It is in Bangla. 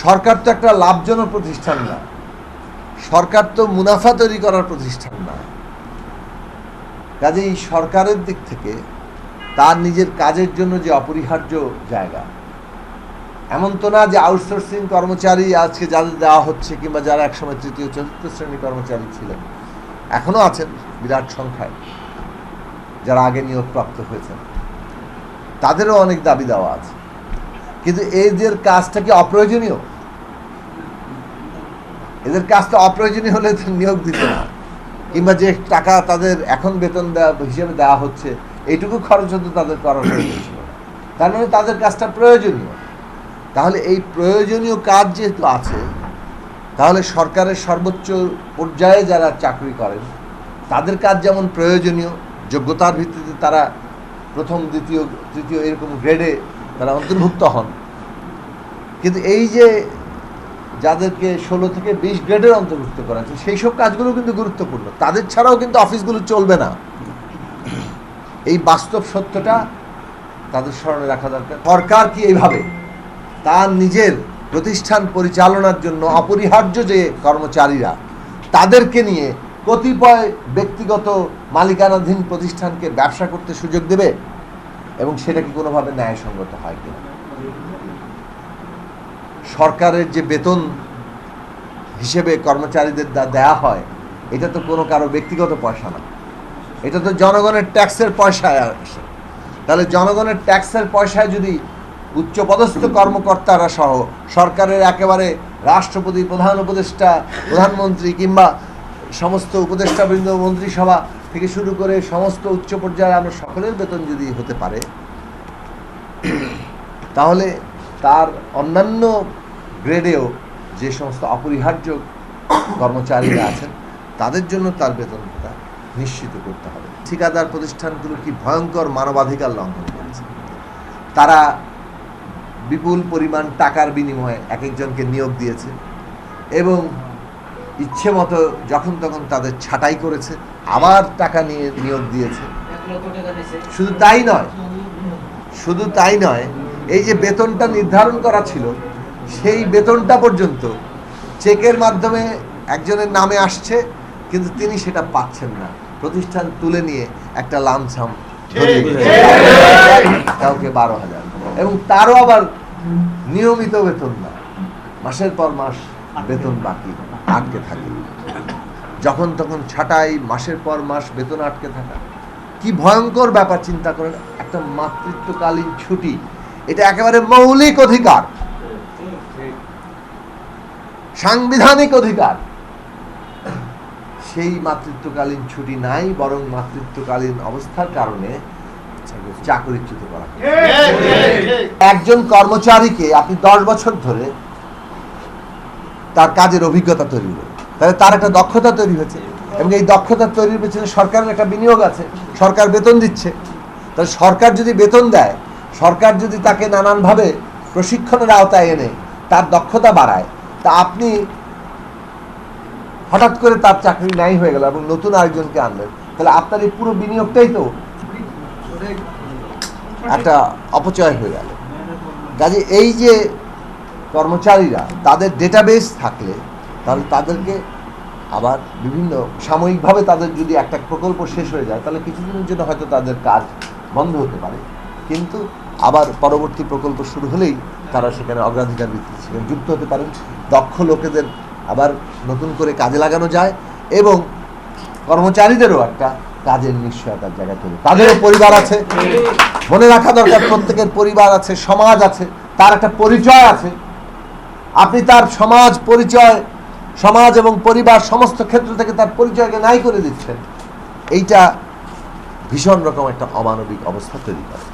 সরকার তো একটা লাভজনক প্রতিষ্ঠান না, সরকার তো মুনাফা তৈরি করার প্রতিষ্ঠান না। কাজেই সরকারের দিক থেকে তার নিজের কাজের জন্য যে অপরিহার্য জায়গা, এমন তো না যে আউটসোর্সিং কর্মচারী আজকে যাদের দেওয়া হচ্ছে কিংবা যারা একসময় তৃতীয় চতুর্থ শ্রেণী কর্মচারী ছিলেন, এখনো আছেন বিরাট সংখ্যায় যারা আগে নিয়োগপ্রাপ্ত হয়েছেন, তাদেরও অনেক দাবি দেওয়া আছে। কিন্তু এদের কাজটা কি অপ্রয়োজনীয়? এদের কাজটা অপ্রয়োজনীয় হলে নিয়োগ দিত না, কিংবা যে টাকা তাদের এখন বেতন হিসেবে দেওয়া হচ্ছে এইটুকু খরচ হতো তাদের করার হয়েছিল, তার মানে তাদের কাজটা প্রয়োজনীয়। তাহলে এই প্রয়োজনীয় কাজ যেহেতু আছে, তাহলে সরকারের সর্বোচ্চ পর্যায়ে যারা চাকরি করেন তাদের কাজ যেমন প্রয়োজনীয়, যোগ্যতার ভিত্তিতে তারা প্রথম দ্বিতীয় তৃতীয় এরকম গ্রেডে তারা অন্তর্ভুক্ত হন, কিন্তু এই যে যাদেরকে 16 থেকে 20 গ্রেডের অন্তর্ভুক্ত করা আছে সেই সব কাজগুলো কিন্তু গুরুত্বপূর্ণ। তাদের ছাড়াও কিন্তু অফিসগুলো চলবে না, এই বাস্তব সত্যটা তাদের স্মরণে রাখা দরকার। সরকার কি এইভাবে তার নিজের প্রতিষ্ঠান পরিচালনার জন্য অপরিহার্য যে কর্মচারীরা তাদেরকে নিয়ে কতিপয় ব্যক্তিগত মালিকানাধীন প্রতিষ্ঠানকে ব্যবসা করতে সুযোগ দেবে? এবং সেটা কি কোনোভাবে ন্যায়সঙ্গত হয় কিনা? সরকারের যে বেতন হিসেবে কর্মচারীদের দেয়া হয়, এটা তো কোনো কারো ব্যক্তিগত পয়সা না, এটা তো জনগণের ট্যাক্সের পয়সায় আসে। তাহলে জনগণের ট্যাক্সের পয়সায় যদি উচ্চপদস্থ কর্মকর্তারা সহ সরকারের একেবারে রাষ্ট্রপতি, প্রধান উপদেষ্টা, প্রধানমন্ত্রী কিংবা সমস্ত উপদেষ্টাবৃন্দ, মন্ত্রিসভা থেকে শুরু করে সমস্ত উচ্চ পর্যায়ে আমরা সকলের বেতন যদি হতে পারে, তাহলে তার অন্যান্য গ্রেডেও যে সমস্ত অপরিহার্য কর্মচারীরা আছেন তাদের জন্য তার বেতনটা নিশ্চিত করতে হবে। ঠিকাদার প্রতিষ্ঠানগুলো কি ভয়ঙ্কর মানবাধিকার লঙ্ঘন করেছে। তারা বিপুল পরিমাণ টাকার বিনিময়ে এক একজনকে নিয়োগ দিয়েছে এবং ইচ্ছে মতো যখন তখন তাদের ছাঁটাই করেছে, আবার টাকা নিয়ে নিয়োগ দিয়েছে। শুধু তাই নয়, এই যে বেতনটা নির্ধারণ করা ছিল সেই বেতনটা পর্যন্ত চেকের মাধ্যমে একজনের নামে আসছে, কিন্তু তিনি সেটা পাচ্ছেন না। প্রতিষ্ঠান তুলে নিয়ে একটা লামসাম কাউকে 12,000, এবং তারও আবার নিয়মিত বেতন না, মাসের পর মাস বেতন বাকি আটকে থাকে। যখন তখন ছাঁটাই, মাসের পর মাস বেতন আটকে থাকা, কি ভয়ঙ্কর ব্যাপার চিন্তা করেন। একটা মাতৃত্বকালীন ছুটি, এটা একেবারে মৌলিক অধিকার, সাংবিধানিক অধিকার, সেই মাতৃত্বকালীন ছুটি নাই, বরং মাতৃত্বকালীন অবস্থার কারণে চাকরিচ্যুত করা। একজন কর্মচারীকে আপনি 10 বছর ধরে তার কাজের অভিজ্ঞতা তৈরি হলো, তাহলে তার একটা দক্ষতা তৈরি হয়েছে, এবং এই দক্ষতা তৈরির পেছনে সরকারের একটা বিনিয়োগ আছে, সরকার বেতন দিচ্ছে। তাহলে সরকার যদি বেতন দেয়, সরকার যদি তাকে নানানভাবে প্রশিক্ষণের আওতায় এনে তার দক্ষতা বাড়ায়, তা আপনি হঠাৎ করে তার চাকরি নাই হয়ে গেল এবং নতুন আরেকজনকে আনলেন, তাহলে আপনার এই পুরো বিনিয়োগটাই তো একটা অপচয় হয়ে গেল। কাজে এই যে কর্মচারীরা, তাদের ডেটাবেস থাকলে তাহলে তাদেরকে আবার বিভিন্ন সাময়িকভাবে তাদের যদি একটা প্রকল্প শেষ হয়ে যায়, তাহলে কিছুদিনের জন্য হয়তো তাদের কাজ বন্ধ হতে পারে, কিন্তু আবার পরবর্তী প্রকল্প শুরু হলেই তারা সেখানে অগ্রাধিকার ভিত্তিতে সেখানে যুক্ত হতে পারেন। দক্ষ লোকেদের আবার নতুন করে কাজে লাগানো যায় এবং কর্মচারীদেরও একটা কাজের নিশ্চয়তার জায়গা তৈরি। তাদেরও পরিবার আছে, মনে রাখা দরকার, প্রত্যেকের পরিবার আছে, সমাজ আছে, তার একটা পরিচয় আছে। আপনি তার সমাজ পরিচয়, সমাজ এবং পরিবার সমস্ত ক্ষেত্র থেকে তার পরিচয়কে নাই করে দিচ্ছেন, এইটা ভীষণ রকম একটা অমানবিক অবস্থা তৈরি করে।